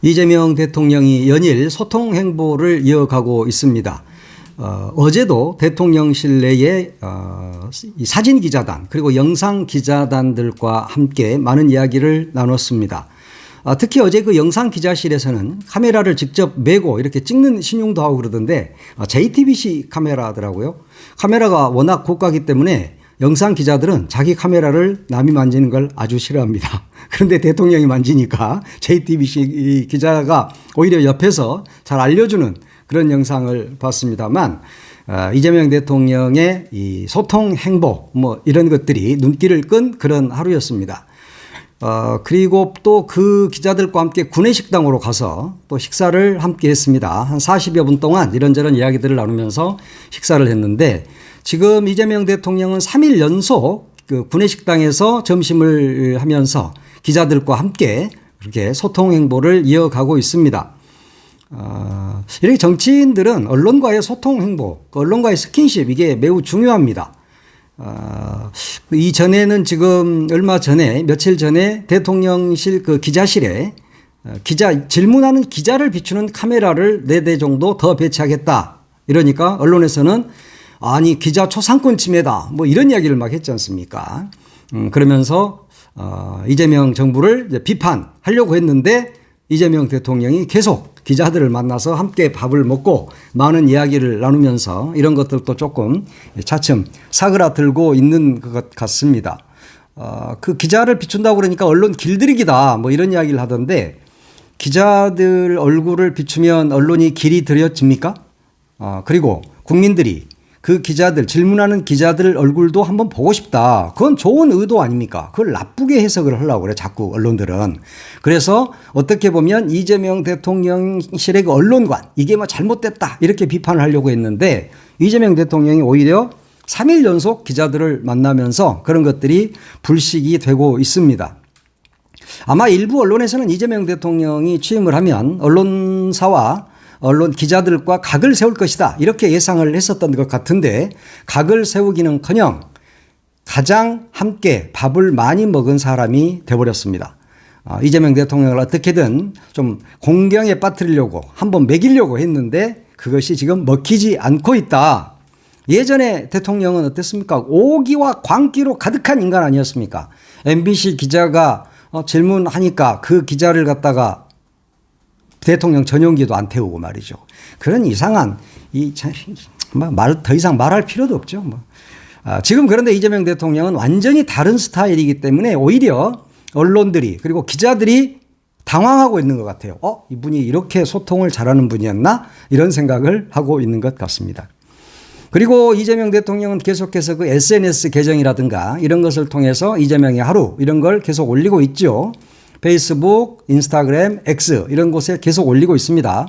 이재명 대통령이 연일 소통 행보를 이어가고 있습니다. 어제도 대통령실 내에 사진 기자단 그리고 영상 기자단들과 함께 많은 이야기를 나눴습니다. 특히 어제 그 영상 기자실에서는 카메라를 직접 메고 이렇게 찍는 신용도 하고 그러던데 JTBC 카메라더라고요. 카메라가 워낙 고가기 때문에 영상 기자들은 자기 카메라를 남이 만지는 걸 아주 싫어합니다. 그런데 대통령이 만지니까 JTBC 기자가 오히려 옆에서 잘 알려주는 그런 영상을 봤습니다만 이재명 대통령의 이 소통 행보 이런 것들이 눈길을 끈 그런 하루였습니다. 그리고 또 그 기자들과 함께 구내식당으로 가서 또 식사를 함께 했습니다. 한 40여 분 동안 이런저런 이야기들을 나누면서 식사를 했는데 지금 이재명 대통령은 3일 연속 그 구내식당에서 점심을 하면서 기자들과 함께 그렇게 소통 행보를 이어가고 있습니다. 이렇게 정치인들은 언론과의 소통 행보, 언론과의 스킨십 이게 매우 중요합니다. 이전에는 지금 얼마 전에 며칠 전에 대통령실 그 기자실에 질문하는 기자를 비추는 카메라를 4대 정도 더 배치하겠다. 이러니까 언론에서는 아니 기자 초상권 침해다 이런 이야기를 막 했지 않습니까? 그러면서 이재명 정부를 이제 비판하려고 했는데 이재명 대통령이 계속 기자들을 만나서 함께 밥을 먹고 많은 이야기를 나누면서 이런 것들도 조금 차츰 사그라들고 있는 것 같습니다. 그 기자를 비춘다고 그러니까 언론 길들이기다 이런 이야기를 하던데 기자들 얼굴을 비추면 언론이 길이 들여집니까? 그리고 국민들이 그 기자들 질문하는 기자들 얼굴도 한번 보고 싶다. 그건 좋은 의도 아닙니까? 그걸 나쁘게 해석을 하려고 그래 자꾸 언론들은. 그래서 어떻게 보면 이재명 대통령실의 그 언론관 이게 잘못됐다 이렇게 비판을 하려고 했는데 이재명 대통령이 오히려 3일 연속 기자들을 만나면서 그런 것들이 불식이 되고 있습니다. 아마 일부 언론에서는 이재명 대통령이 취임을 하면 언론사와 언론 기자들과 각을 세울 것이다 이렇게 예상을 했었던 것 같은데 각을 세우기는커녕 가장 함께 밥을 많이 먹은 사람이 돼버렸습니다. 이재명 대통령을 어떻게든 좀 공경에 빠뜨리려고 한번 먹이려고 했는데 그것이 지금 먹히지 않고 있다. 예전에 대통령은 어땠습니까? 오기와 광기로 가득한 인간 아니었습니까? MBC 기자가 질문하니까 그 기자를 갖다가 대통령 전용기도 안 태우고 말이죠. 그런 이상한 더 이상 말할 필요도 없죠. 지금 그런데 이재명 대통령은 완전히 다른 스타일이기 때문에 오히려 언론들이 그리고 기자들이 당황하고 있는 것 같아요. 이분이 이렇게 소통을 잘하는 분이었나? 이런 생각을 하고 있는 것 같습니다. 그리고 이재명 대통령은 계속해서 그 SNS 계정이라든가 이런 것을 통해서 이재명의 하루 이런 걸 계속 올리고 있죠. 페이스북, 인스타그램, X 이런 곳에 계속 올리고 있습니다.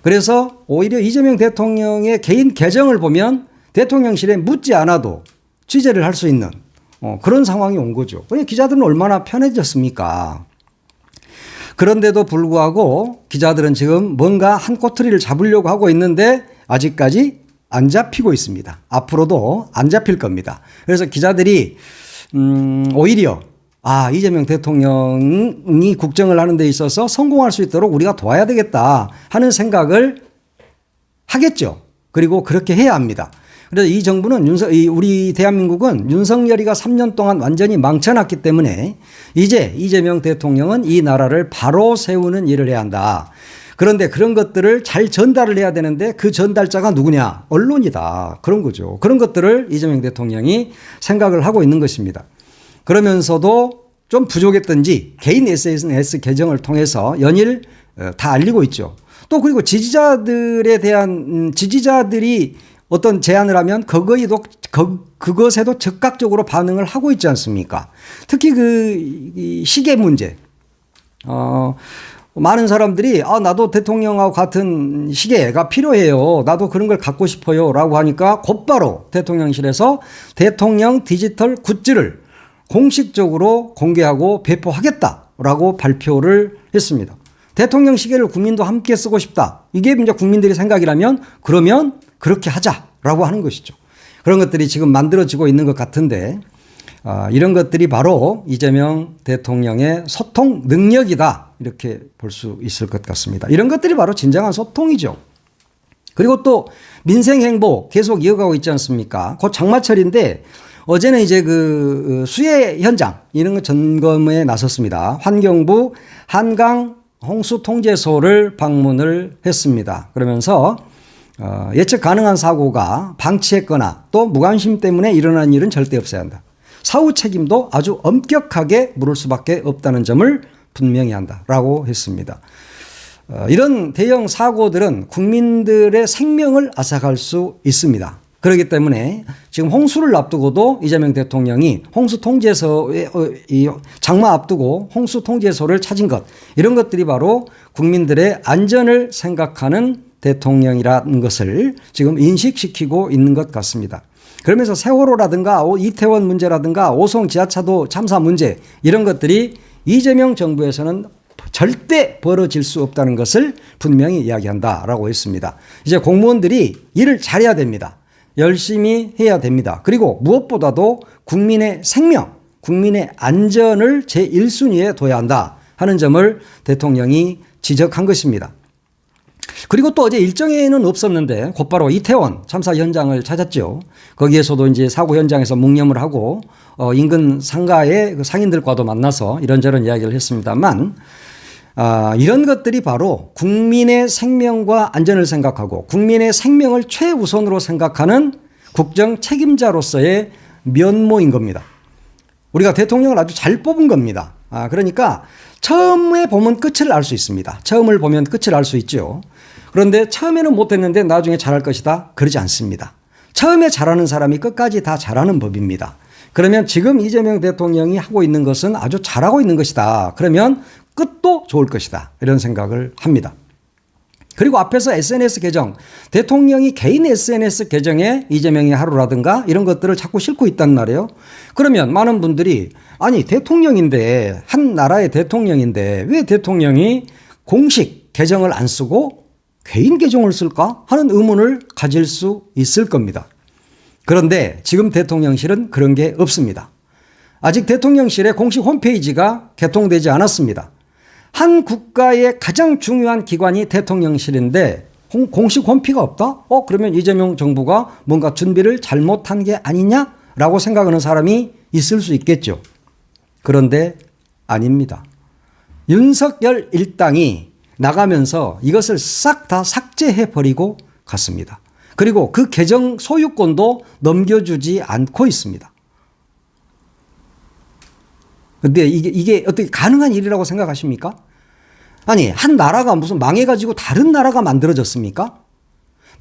그래서 오히려 이재명 대통령의 개인 계정을 보면 대통령실에 묻지 않아도 취재를 할 수 있는 그런 상황이 온 거죠. 기자들은 얼마나 편해졌습니까? 그런데도 불구하고 기자들은 지금 뭔가 한 꼬투리를 잡으려고 하고 있는데 아직까지 안 잡히고 있습니다. 앞으로도 안 잡힐 겁니다. 그래서 기자들이 오히려 이재명 대통령이 국정을 하는 데 있어서 성공할 수 있도록 우리가 도와야 되겠다 하는 생각을 하겠죠. 그리고 그렇게 해야 합니다. 그래서 이 정부는 우리 대한민국은 윤석열이가 3년 동안 완전히 망쳐놨기 때문에 이제 이재명 대통령은 이 나라를 바로 세우는 일을 해야 한다. 그런데 그런 것들을 잘 전달을 해야 되는데 그 전달자가 누구냐? 언론이다. 그런 거죠. 그런 것들을 이재명 대통령이 생각을 하고 있는 것입니다. 그러면서도 좀 부족했던지 개인 SNS 계정을 통해서 연일 다 알리고 있죠. 또 그리고 지지자들이 어떤 제안을 하면 그것에도 적극적으로 반응을 하고 있지 않습니까? 특히 이 시계 문제. 많은 사람들이 나도 대통령하고 같은 시계가 필요해요. 나도 그런 걸 갖고 싶어요. 라고 하니까 곧바로 대통령실에서 대통령 디지털 굿즈를 공식적으로 공개하고 배포하겠다라고 발표를 했습니다. 대통령 시계를 국민도 함께 쓰고 싶다. 이게 이제 국민들의 생각이라면 그러면 그렇게 하자라고 하는 것이죠. 그런 것들이 지금 만들어지고 있는 것 같은데 이런 것들이 바로 이재명 대통령의 소통 능력이다. 이렇게 볼 수 있을 것 같습니다. 이런 것들이 바로 진정한 소통이죠. 그리고 또 민생 행보 계속 이어가고 있지 않습니까? 곧 장마철인데 어제는 이제 그 수해 현장 이런 거 점검에 나섰습니다. 환경부 한강 홍수 통제소를 방문을 했습니다. 그러면서 예측 가능한 사고가 방치했거나 또 무관심 때문에 일어난 일은 절대 없어야 한다. 사후 책임도 아주 엄격하게 물을 수밖에 없다는 점을 분명히 한다라고 했습니다. 이런 대형 사고들은 국민들의 생명을 앗아갈 수 있습니다. 그렇기 때문에 지금 홍수를 앞두고도 이재명 대통령이 홍수 통제소에 장마 앞두고 홍수 통제소를 찾은 것 이런 것들이 바로 국민들의 안전을 생각하는 대통령이라는 것을 지금 인식시키고 있는 것 같습니다. 그러면서 세월호라든가 이태원 문제라든가 오송 지하차도 참사 문제 이런 것들이 이재명 정부에서는 절대 벌어질 수 없다는 것을 분명히 이야기한다라고 했습니다. 이제 공무원들이 일을 잘해야 됩니다. 열심히 해야 됩니다. 그리고 무엇보다도 국민의 생명, 국민의 안전을 제1순위에 둬야 한다 하는 점을 대통령이 지적한 것입니다. 그리고 또 어제 일정에는 없었는데 곧바로 이태원 참사 현장을 찾았죠. 거기에서도 이제 사고 현장에서 묵념을 하고 인근 상가의 그 상인들과도 만나서 이런저런 이야기를 했습니다만 이런 것들이 바로 국민의 생명과 안전을 생각하고 국민의 생명을 최우선으로 생각하는 국정 책임자로서의 면모인 겁니다. 우리가 대통령을 아주 잘 뽑은 겁니다. 그러니까 처음에 보면 끝을 알 수 있습니다. 처음을 보면 끝을 알 수 있죠. 그런데 처음에는 못했는데 나중에 잘할 것이다. 그러지 않습니다. 처음에 잘하는 사람이 끝까지 다 잘하는 법입니다. 그러면 지금 이재명 대통령이 하고 있는 것은 아주 잘하고 있는 것이다. 그러면 끝도 좋을 것이다. 이런 생각을 합니다. 그리고 앞에서 SNS 계정, 대통령이 개인 SNS 계정에 이재명의 하루라든가 이런 것들을 자꾸 싣고 있단 말이에요. 그러면 많은 분들이 아니 대통령인데 한 나라의 대통령인데 왜 대통령이 공식 계정을 안 쓰고 개인 계정을 쓸까 하는 의문을 가질 수 있을 겁니다. 그런데 지금 대통령실은 그런 게 없습니다. 아직 대통령실의 공식 홈페이지가 개통되지 않았습니다. 한 국가의 가장 중요한 기관이 대통령실인데 공식 홈피가 없다? 그러면 이재명 정부가 뭔가 준비를 잘못한 게 아니냐라고 생각하는 사람이 있을 수 있겠죠. 그런데 아닙니다. 윤석열 일당이 나가면서 이것을 싹 다 삭제해버리고 갔습니다. 그리고 그 계정 소유권도 넘겨주지 않고 있습니다. 근데 이게 어떻게 가능한 일이라고 생각하십니까? 아니, 한 나라가 무슨 망해가지고 다른 나라가 만들어졌습니까?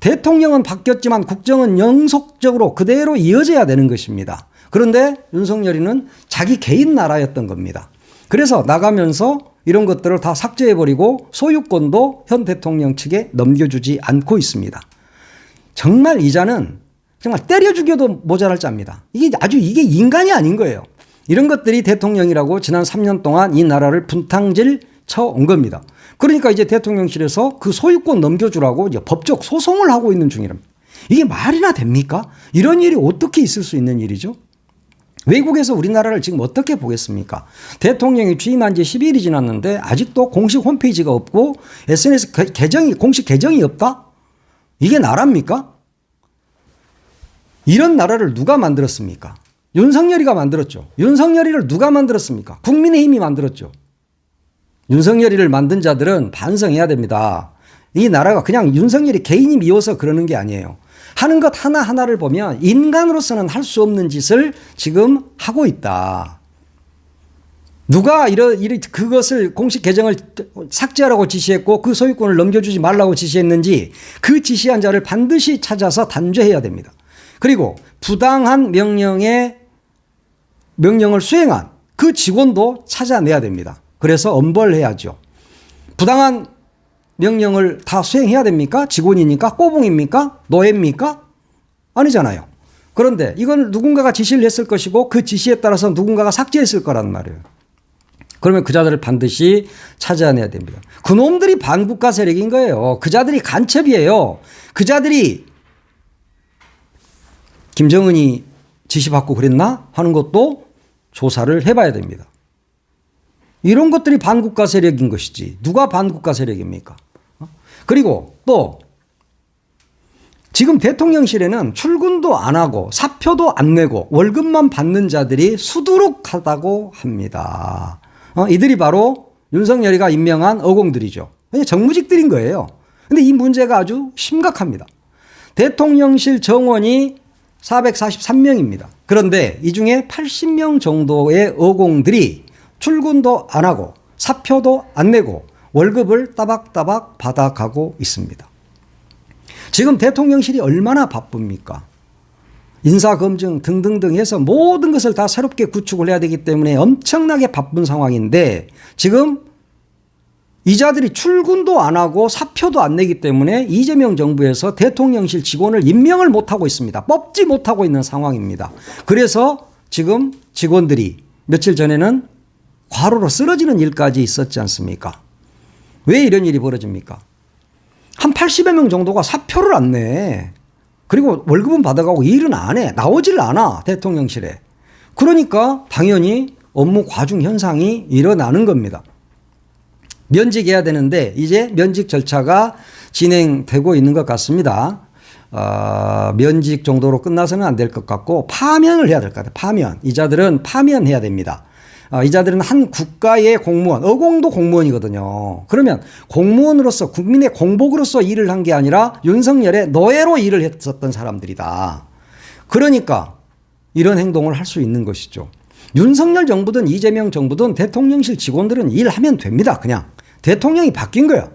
대통령은 바뀌었지만 국정은 영속적으로 그대로 이어져야 되는 것입니다. 그런데 윤석열이는 자기 개인 나라였던 겁니다. 그래서 나가면서 이런 것들을 다 삭제해버리고 소유권도 현 대통령 측에 넘겨주지 않고 있습니다. 정말 이자는 정말 때려 죽여도 모자랄 자입니다. 이게 인간이 아닌 거예요. 이런 것들이 대통령이라고 지난 3년 동안 이 나라를 분탕질 쳐온 겁니다. 그러니까 이제 대통령실에서 그 소유권 넘겨주라고 이제 법적 소송을 하고 있는 중이랍니다. 이게 말이나 됩니까? 이런 일이 어떻게 있을 수 있는 일이죠? 외국에서 우리나라를 지금 어떻게 보겠습니까? 대통령이 취임한 지 10일이 지났는데 아직도 공식 홈페이지가 없고 SNS 공식 계정이 없다? 이게 나라입니까? 이런 나라를 누가 만들었습니까? 윤석열이가 만들었죠. 윤석열이를 누가 만들었습니까? 국민의힘이 만들었죠. 윤석열이를 만든 자들은 반성해야 됩니다. 이 나라가 그냥 윤석열이 개인이 미워서 그러는 게 아니에요. 하는 것 하나하나를 보면 인간으로서는 할 수 없는 짓을 지금 하고 있다. 누가 그것을 공식 계정을 삭제하라고 지시했고 그 소유권을 넘겨주지 말라고 지시했는지 그 지시한 자를 반드시 찾아서 단죄해야 됩니다. 그리고 부당한 명령을 수행한 그 직원도 찾아내야 됩니다. 그래서 엄벌해야죠. 부당한 명령을 다 수행해야 됩니까? 직원이니까? 꼬붕입니까? 노예입니까? 아니잖아요. 그런데 이건 누군가가 지시를 했을 것이고 그 지시에 따라서 누군가가 삭제했을 거란 말이에요. 그러면 그 자들을 반드시 찾아내야 됩니다. 그놈들이 반국가 세력인 거예요. 그 자들이 간첩이에요. 그 자들이 김정은이 지시받고 그랬나 하는 것도 조사를 해봐야 됩니다. 이런 것들이 반국가 세력인 것이지 누가 반국가 세력입니까? 그리고 또 지금 대통령실에는 출근도 안 하고 사표도 안 내고 월급만 받는 자들이 수두룩하다고 합니다. 이들이 바로 윤석열이가 임명한 어공들이죠. 정무직들인 거예요. 근데 이 문제가 아주 심각합니다. 대통령실 정원이 443명입니다. 그런데 이 중에 80명 정도의 어공들이 출근도 안 하고 사표도 안 내고 월급을 따박따박 받아가고 있습니다. 지금 대통령실이 얼마나 바쁩니까? 인사검증 등등등 해서 모든 것을 다 새롭게 구축을 해야 되기 때문에 엄청나게 바쁜 상황인데 지금 이자들이 출근도 안 하고 사표도 안 내기 때문에 이재명 정부에서 대통령실 직원을 임명을 못하고 있습니다. 뽑지 못하고 있는 상황입니다. 그래서 지금 직원들이 며칠 전에는 과로로 쓰러지는 일까지 있었지 않습니까? 왜 이런 일이 벌어집니까? 한 80여 명 정도가 사표를 안 내. 그리고 월급은 받아가고 일은 안 해. 나오질 않아. 대통령실에. 그러니까 당연히 업무 과중 현상이 일어나는 겁니다. 면직해야 되는데 이제 면직 절차가 진행되고 있는 것 같습니다. 면직 정도로 끝나서는 안 될 것 같고 파면을 해야 될 것 같아요. 파면. 이자들은 파면해야 됩니다. 이자들은 한 국가의 공무원, 어공도 공무원이거든요. 그러면 공무원으로서 국민의 공복으로서 일을 한 게 아니라 윤석열의 노예로 일을 했었던 사람들이다. 그러니까 이런 행동을 할 수 있는 것이죠. 윤석열 정부든 이재명 정부든 대통령실 직원들은 일하면 됩니다. 그냥 대통령이 바뀐 거야.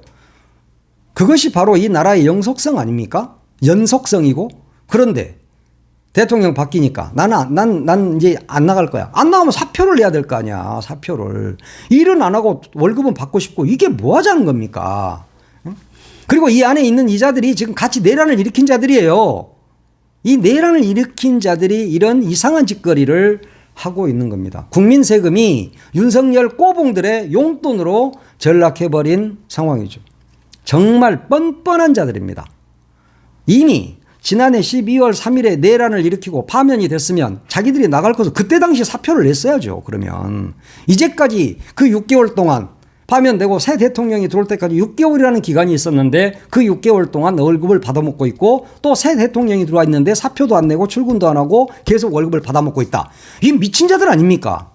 그것이 바로 이 나라의 영속성 아닙니까? 연속성이고. 그런데 대통령 바뀌니까 난 이제 안 나갈 거야. 안 나가면 사표를 내야 될 거 아니야. 사표를. 일은 안 하고 월급은 받고 싶고 이게 뭐 하자는 겁니까? 그리고 이 안에 있는 이자들이 지금 같이 내란을 일으킨 자들이에요. 이 내란을 일으킨 자들이 이런 이상한 짓거리를 하고 있는 겁니다. 국민 세금이 윤석열 꼬봉들의 용돈으로 전락해버린 상황이죠. 정말 뻔뻔한 자들입니다. 이미 지난해 12월 3일에 내란을 일으키고 파면이 됐으면 자기들이 나갈 것을 그때 당시 사표를 냈어야죠. 그러면 이제까지 그 6개월 동안 파면되고 새 대통령이 들어올 때까지 6개월이라는 기간이 있었는데 그 6개월 동안 월급을 받아먹고 있고 또 새 대통령이 들어와 있는데 사표도 안 내고 출근도 안 하고 계속 월급을 받아먹고 있다. 이 미친 자들 아닙니까?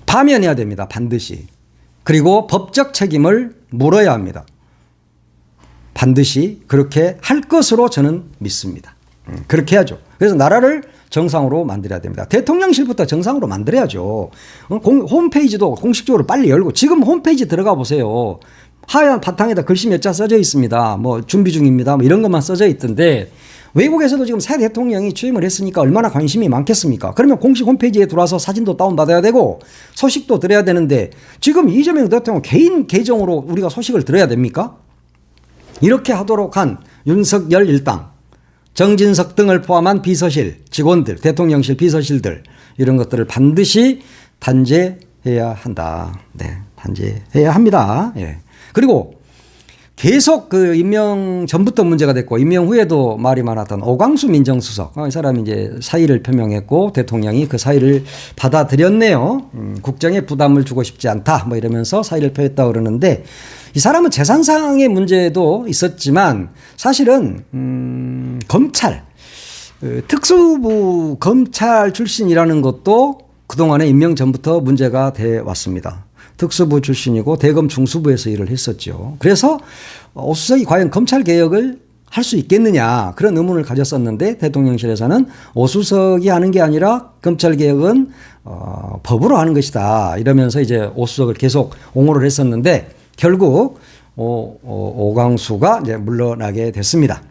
파면해야 됩니다. 반드시. 그리고 법적 책임을 물어야 합니다. 반드시 그렇게 할 것으로 저는 믿습니다. 그렇게 해야죠. 그래서 나라를 정상으로 만들어야 됩니다. 대통령실부터 정상으로 만들어야죠. 홈페이지도 공식적으로 빨리 열고 지금 홈페이지 들어가 보세요. 하얀 바탕에다 글씨 몇 자 써져 있습니다. 뭐 준비 중입니다. 뭐 이런 것만 써져 있던데 외국에서도 지금 새 대통령이 취임을 했으니까 얼마나 관심이 많겠습니까? 그러면 공식 홈페이지에 들어와서 사진도 다운받아야 되고 소식도 들어야 되는데 지금 이재명 대통령 개인 계정으로 우리가 소식을 들어야 됩니까? 이렇게 하도록 한 윤석열 일당, 정진석 등을 포함한 비서실 직원들, 대통령실 비서실들 이런 것들을 반드시 단죄해야 한다. 네, 단죄해야 합니다. 예. 그리고 계속 그 임명 전부터 문제가 됐고 임명 후에도 말이 많았던 오광수 민정수석 이 사람이 이제 사의를 표명했고 대통령이 그 사의를 받아들였네요. 국정에 부담을 주고 싶지 않다 뭐 이러면서 사의를 표했다고 그러는데 이 사람은 재산상의 문제도 있었지만 사실은 검찰 특수부 검찰 출신이라는 것도 그동안에 임명 전부터 문제가 돼 왔습니다. 특수부 출신이고 대검 중수부에서 일을 했었죠. 그래서 오 수석이 과연 검찰 개혁을 할 수 있겠느냐 그런 의문을 가졌었는데 대통령실에서는 오 수석이 하는 게 아니라 검찰 개혁은 법으로 하는 것이다 이러면서 이제 오 수석을 계속 옹호를 했었는데 결국 오광수가 이제 물러나게 됐습니다.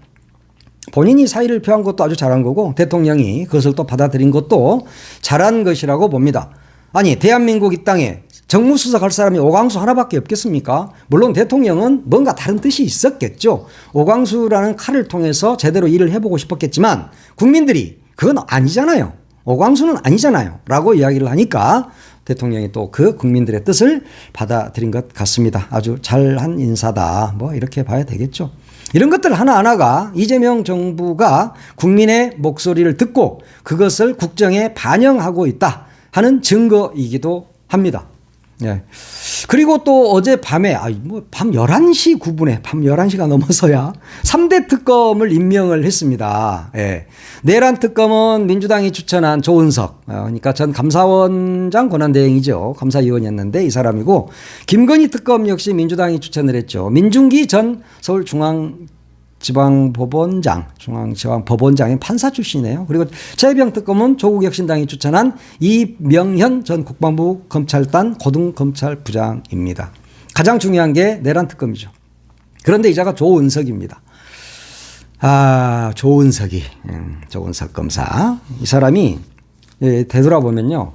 본인이 사의를 표한 것도 아주 잘한 거고 대통령이 그것을 또 받아들인 것도 잘한 것이라고 봅니다. 아니 대한민국 이 땅에 정무수석 할 사람이 오광수 하나밖에 없겠습니까? 물론 대통령은 뭔가 다른 뜻이 있었겠죠. 오광수라는 칼을 통해서 제대로 일을 해보고 싶었겠지만 국민들이 그건 아니잖아요. 오광수는 아니잖아요. 라고 이야기를 하니까 대통령이 또 그 국민들의 뜻을 받아들인 것 같습니다. 아주 잘한 인사다. 뭐 이렇게 봐야 되겠죠. 이런 것들 하나하나가 이재명 정부가 국민의 목소리를 듣고 그것을 국정에 반영하고 있다 하는 증거이기도 합니다. 예. 그리고 또 어젯밤에, 밤 11시 9분에, 밤 11시가 넘어서야 3대 특검을 임명을 했습니다. 예. 내란 특검은 민주당이 추천한 조은석, 그러니까 전 감사원장 권한대행이죠. 감사위원이었는데 이 사람이고, 김건희 특검 역시 민주당이 추천을 했죠. 민중기 전 중앙지방법원장의 판사 출신이에요. 그리고 최혜병 특검은 조국혁신당이 추천한 이명현 전 국방부 검찰단 고등검찰부장입니다. 가장 중요한 게 내란 특검이죠. 그런데 이자가 조은석입니다. 조은석 검사. 이 사람이 되돌아보면요.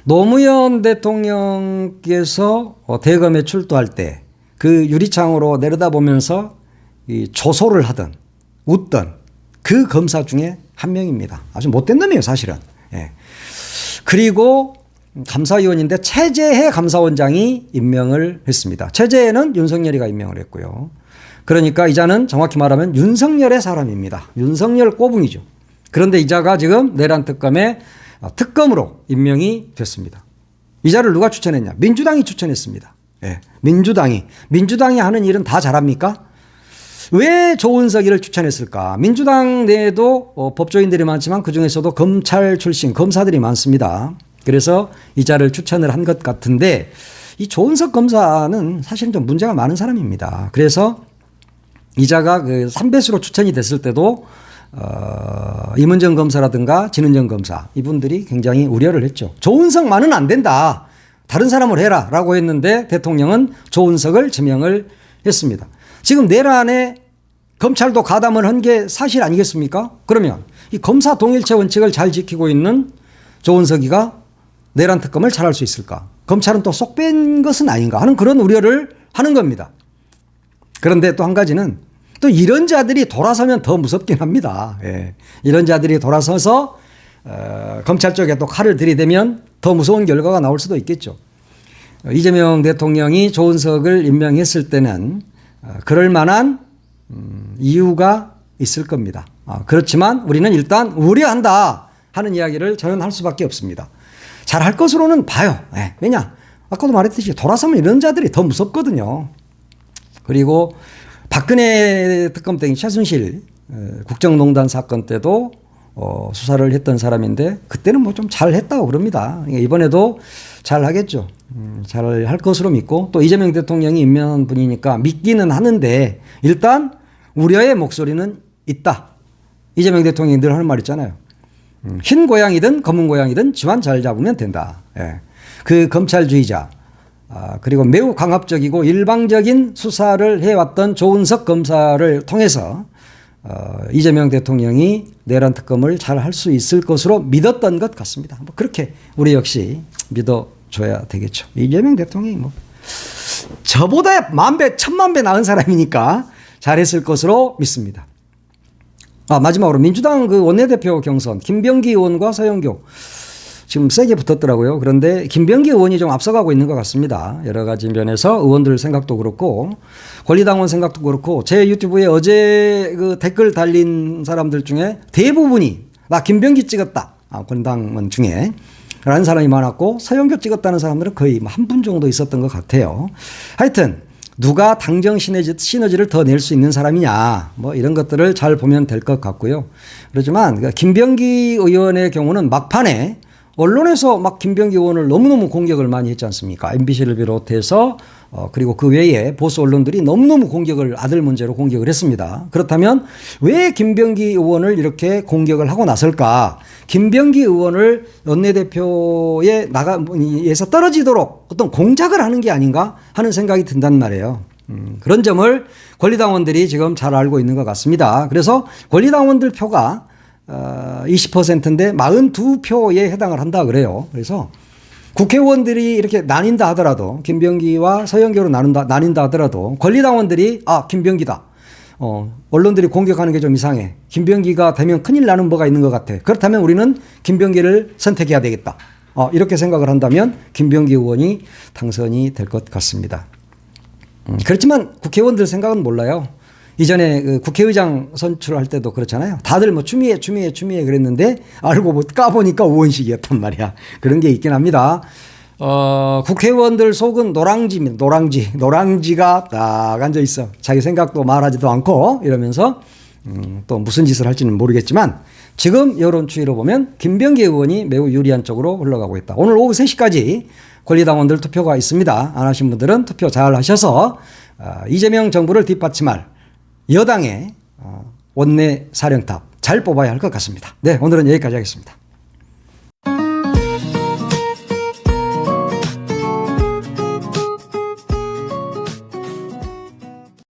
노무현 대통령께서 대검에 출두할 때 그 유리창으로 내려다보면서 이 조소를 하던 웃던 그 검사 중에 한 명입니다. 아주 못된 놈이에요, 사실은. 예. 그리고 감사위원인데 최재해 감사원장이 임명을 했습니다. 최재해는 윤석열이가 임명을 했고요. 그러니까 이자는 정확히 말하면 윤석열의 사람입니다. 윤석열 꼬붕이죠. 그런데 이자가 지금 내란 특검의 특검으로 임명이 됐습니다. 이자를 누가 추천했냐? 민주당이 추천했습니다. 예. 민주당이 하는 일은 다 잘합니까? 왜 조은석이를 추천했을까? 민주당 내에도 법조인들이 많지만 그중에서도 검찰 출신 검사들이 많습니다. 그래서 이자를 추천을 한 것 같은데 이 조은석 검사는 사실은 좀 문제가 많은 사람입니다. 그래서 이자가 그 3배수로 추천이 됐을 때도 임은정 검사라든가 진은정 검사 이분들이 굉장히 우려를 했죠. 조은석만은 안 된다. 다른 사람을 해라 라고 했는데 대통령은 조은석을 지명을 했습니다. 지금 내란에 검찰도 가담을 한 게 사실 아니겠습니까? 그러면 이 검사 동일체 원칙을 잘 지키고 있는 조은석이가 내란 특검을 잘할 수 있을까? 검찰은 또 쏙 뺀 것은 아닌가 하는 그런 우려를 하는 겁니다. 그런데 또 한 가지는 또 이런 자들이 돌아서면 더 무섭긴 합니다. 예. 이런 자들이 돌아서서 검찰 쪽에 또 칼을 들이대면 더 무서운 결과가 나올 수도 있겠죠. 이재명 대통령이 조은석을 임명했을 때는 그럴 만한 이유가 있을 겁니다. 그렇지만 우리는 일단 우려한다 하는 이야기를 저는 할 수밖에 없습니다. 잘할 것으로는 봐요. 왜냐? 아까도 말했듯이 돌아서면 이런 자들이 더 무섭거든요. 그리고 박근혜 특검 때 최순실 국정농단 사건 때도 수사를 했던 사람인데 그때는 뭐 좀 잘했다고 그럽니다. 이번에도 잘하겠죠. 잘할 것으로 믿고 또 이재명 대통령이 임명한 분이니까 믿기는 하는데 일단 우려의 목소리는 있다. 이재명 대통령이 늘 하는 말 있잖아요. 흰 고양이든 검은 고양이든 쥐만 잘 잡으면 된다. 예. 그 검찰주의자 그리고 매우 강압적이고 일방적인 수사를 해왔던 조은석 검사를 통해서 이재명 대통령이 내란 특검을 잘 할 수 있을 것으로 믿었던 것 같습니다. 뭐 그렇게 우리 역시 믿어줘야 되겠죠. 이재명 대통령이 뭐 저보다 10,000배, 10,000배 나은 사람이니까 잘했을 것으로 믿습니다. 마지막으로 민주당 그 원내대표 경선 김병기 의원과 서영교 지금 세게 붙었더라고요. 그런데 김병기 의원이 좀 앞서가고 있는 것 같습니다. 여러 가지 면에서 의원들 생각도 그렇고 권리당원 생각도 그렇고 제 유튜브에 어제 그 댓글 달린 사람들 중에 대부분이 나 김병기 찍었다. 권리당원 중에 라는 사람이 많았고 서영교 찍었다는 사람들은 거의 한 분 정도 있었던 것 같아요. 하여튼 누가 당정 시너지를 더 낼 수 있는 사람이냐 뭐 이런 것들을 잘 보면 될 것 같고요. 그렇지만 김병기 의원의 경우는 막판에 언론에서 막 김병기 의원을 너무너무 공격을 많이 했지 않습니까? MBC를 비롯해서 그리고 그 외에 보수 언론들이 너무너무 아들 문제로 공격을 했습니다. 그렇다면 왜 김병기 의원을 이렇게 공격을 하고 나설까? 김병기 의원을 원내대표에 에서 떨어지도록 어떤 공작을 하는 게 아닌가 하는 생각이 든단 말이에요. 그런 점을 권리당원들이 지금 잘 알고 있는 것 같습니다. 그래서 권리당원들 표가 20%인데 42표에 해당을 한다 그래요. 그래서 국회의원들이 이렇게 나뉜다 하더라도 김병기와 서영교로 나뉜다 하더라도 권리당원들이 김병기다. 언론들이 공격하는 게 좀 이상해. 김병기가 되면 큰일 나는 뭐가 있는 것 같아. 그렇다면 우리는 김병기를 선택해야 되겠다. 이렇게 생각을 한다면 김병기 의원이 당선이 될 것 같습니다. 그렇지만 국회의원들 생각은 몰라요. 이전에 그 국회의장 선출할 때도 그렇잖아요. 다들 뭐 추미애 그랬는데 알고 까보니까 우원식이었단 말이야. 그런 게 있긴 합니다. 국회의원들 속은 노랑지입니다. 노랑지가 딱 앉아 있어. 자기 생각도 말하지도 않고 이러면서 또 무슨 짓을 할지는 모르겠지만 지금 여론 추이로 보면 김병기 의원이 매우 유리한 쪽으로 흘러가고 있다. 오늘 오후 3시까지 권리당원들 투표가 있습니다. 안 하신 분들은 투표 잘 하셔서 이재명 정부를 뒷받침할 여당의 원내 사령탑 잘 뽑아야 할 것 같습니다. 네, 오늘은 여기까지 하겠습니다.